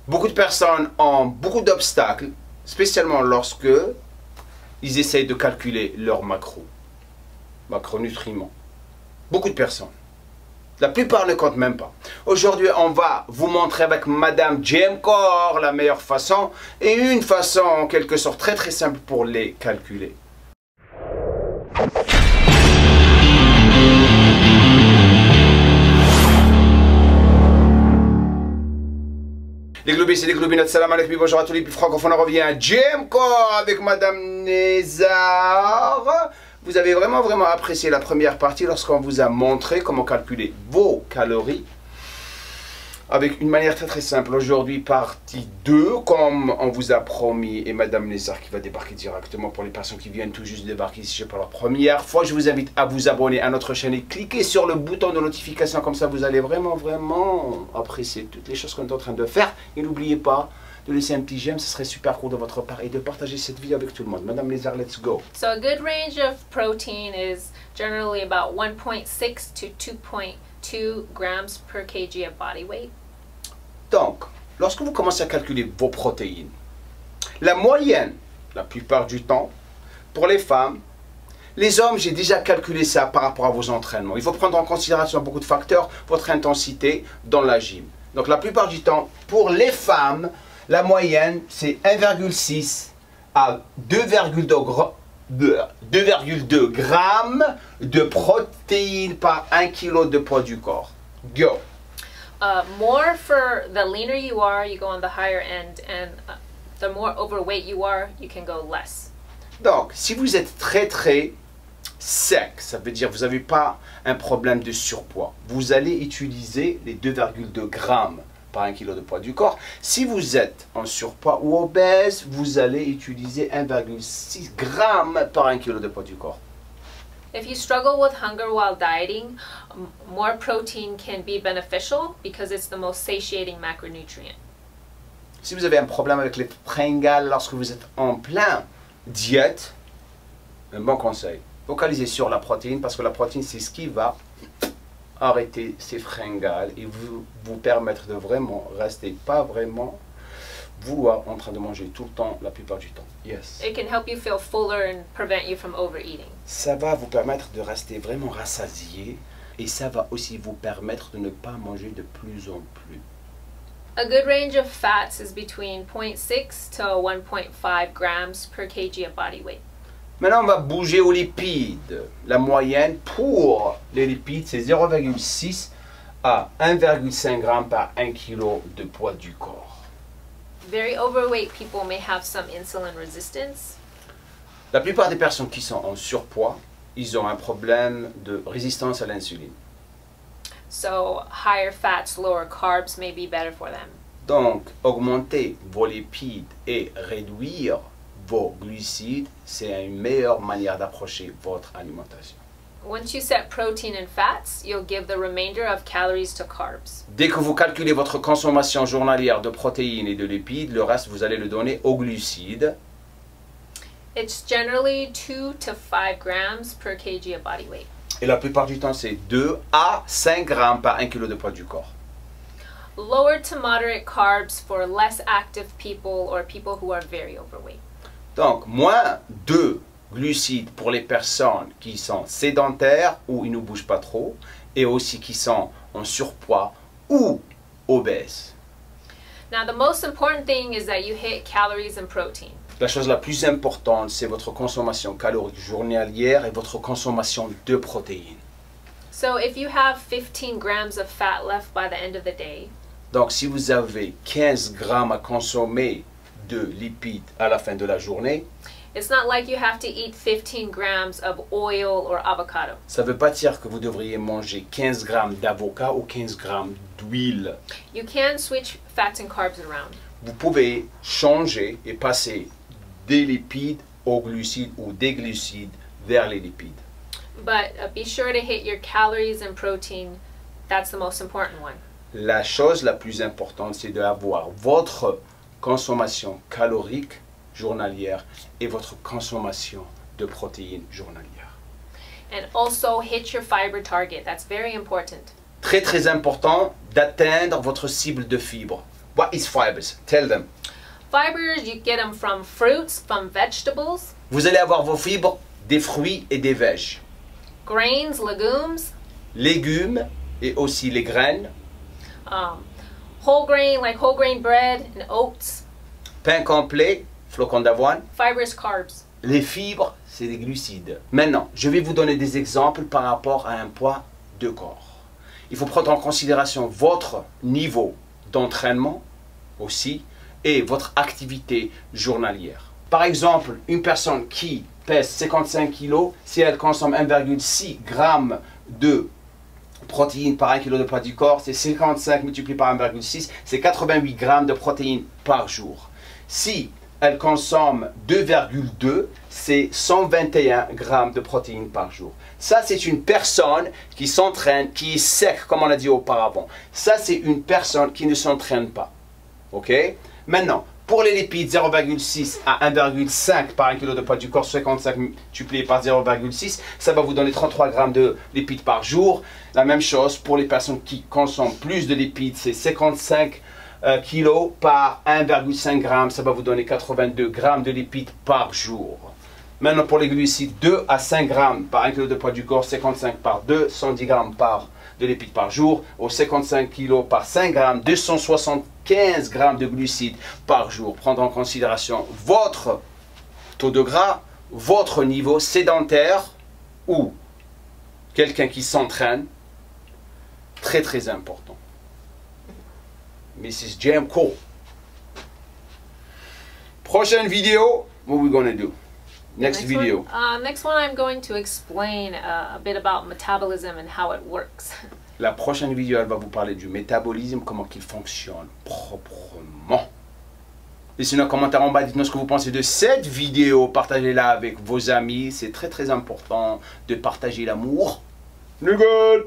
Beaucoup de personnes ont beaucoup d'obstacles, spécialement lorsque ils essayent de calculer leur macronutriments. Beaucoup de personnes. La plupart ne comptent même pas. Aujourd'hui, on va vous montrer avec Madame Gem Core la meilleure façon et une façon en quelque sorte très simple pour les calculer. Les globis et les globinotes, salam alaikum, bonjour à tous les plus francophones, on revient à Gem Core avec Madame Nézar. Vous avez vraiment apprécié la première partie lorsqu'on vous a montré comment calculer vos calories avec une manière très simple. Aujourd'hui, partie 2, comme on vous a promis, et Madame Nézar qui va débarquer directement pour les personnes qui viennent tout juste débarquer ici pour la première fois. Je vous invite à vous abonner à notre chaîne et cliquer sur le bouton de notification, comme ça vous allez vraiment apprécier toutes les choses qu'on est en train de faire. Et n'oubliez pas de laisser un petit j'aime, ce serait super cool de votre part, et de partager cette vidéo avec tout le monde. Madame Nézar, let's go. So a good range of protein is generally about 1.6 to 2.2 grams per kg of body weight. Donc, lorsque vous commencez à calculer vos protéines, la moyenne, la plupart du temps, pour les femmes, les hommes, j'ai déjà calculé ça par rapport à vos entraînements. Il faut prendre en considération beaucoup de facteurs, votre intensité dans la gym. Donc, la plupart du temps, pour les femmes, la moyenne, c'est 1,6 à 2,2 grammes de protéines par 1 kg de poids du corps. Go! More for the leaner you are, you go on the higher end, and the more overweight you are, you can go less. Donc, si vous êtes très sec, ça veut dire que vous n'avez pas un problème de surpoids, vous allez utiliser les 2,2 grammes par 1 kg de poids du corps. Si vous êtes en surpoids ou obèse, vous allez utiliser 1,6 grammes par 1 kg de poids du corps. If you struggle with hunger while dieting, more protein can be beneficial because it's the most satiating macronutrient. Si vous avez un problème avec les fringales lorsque vous êtes en plein diète, un bon conseil, focalisez sur la protéine, parce que la protéine, c'est ce qui va arrêter ces fringales et vous permettre de rester pas vouloir en train de manger tout le temps, la plupart du temps. Yes. It can help you feel fuller and prevent you from overeating. Ça va vous permettre de rester vraiment rassasié, et ça va aussi vous permettre de ne pas manger de plus en plus. A good range of fats is between 0.6 to 1.5 grams per kg of body weight. Maintenant, on va bouger aux lipides. La moyenne pour les lipides, c'est 0,6 à 1,5 g par 1 kg de poids du corps. Very overweight people may have some insulin resistance. La plupart des personnes qui sont en surpoids, ils ont un problème de résistance à l'insuline. So higher fats, lower carbs may be better for them. Donc, augmenter vos lipides et réduire vos glucides, c'est une meilleure manière d'approcher votre alimentation. Once you set protein and fats, you'll give the remainder of calories to carbs. Dès que vous calculez votre consommation journalière de protéines et de lipides, le reste, vous allez le donner aux glucides. It's generally 2 to 5 grams per kg of body weight. Et la plupart du temps, c'est 2 à 5 grammes par 1 kg de poids du corps. Lower to moderate carbs for less active people or people who are very overweight. Donc, moins de glucides pour les personnes qui sont sédentaires ou ils ne bougent pas trop, et aussi qui sont en surpoids ou obèses. Now, the most important thing is that you hit calories and protein. La chose la plus importante, c'est votre consommation calorique journalière et votre consommation de protéines. So if you have 15 grams of fat left by the end of the day, donc si vous avez 15 grammes à consommer de lipides à la fin de la journée, it's not like you have to eat 15 grams of oil or avocado. Ça ne veut pas dire que vous devriez manger 15 grammes d'avocat ou 15 grammes d'huile. You can switch fats and carbs around. Vous pouvez changer et passer des lipides aux glucides ou des glucides vers les lipides. But be sure to hit your calories and protein. That's the most important one. La chose la plus importante, c'est d'avoir votre consommation calorique journalière et votre consommation de protéines journalières. And also hit your fiber target. That's very important. Très important d'atteindre votre cible de fibres. What is fibers? Tell them. Fibers, you get them from fruits, from vegetables, Vous allez avoir vos fibres des fruits et des vèges. grains, legumes, Légumes et aussi les graines. whole grain, like whole grain bread and oats. Pain complet, flocons d'avoine. Fibrous carbs. Les fibres, c'est des glucides. Maintenant, je vais vous donner des exemples par rapport à un poids de corps. Il faut prendre en considération votre niveau d'entraînement aussi et votre activité journalière. Par exemple, une personne qui pèse 55 kg, si elle consomme 1,6 g de protéines par 1 kg de poids du corps, c'est 55 multiplié par 1,6, c'est 88 g de protéines par jour. Si elle consomme 2,2, c'est 121 g de protéines par jour. Ça, c'est une personne qui s'entraîne, qui est sec, comme on l'a dit auparavant. Ça, c'est une personne qui ne s'entraîne pas. OK? Maintenant, pour les lipides, 0,6 à 1,5 par 1 kg de poids du corps, 55 multiplié par 0,6, ça va vous donner 33 g de lipides par jour. La même chose pour les personnes qui consomment plus de lipides, c'est 55 kg par 1,5 g, ça va vous donner 82 g de lipides par jour. Maintenant, pour les glucides, 2 à 5 g par 1 kg de poids du corps, 55 par 2, 110 g de lipides par jour. Au 55 kg par 5 g, 275 g de glucides par jour. Prendre en considération votre taux de gras, votre niveau sédentaire ou quelqu'un qui s'entraîne. Très très important. Mrs. Jamco. Prochaine vidéo, what we gonna do? Next video. Next one, I'm going to explain a bit about metabolism and how it works. La prochaine vidéo, elle va vous parler du métabolisme, comment qu'il fonctionne proprement. Laissez-nous un commentaire en bas, dites-nous ce que vous pensez de cette vidéo. Partagez-la avec vos amis. C'est très très important de partager l'amour. Nickel!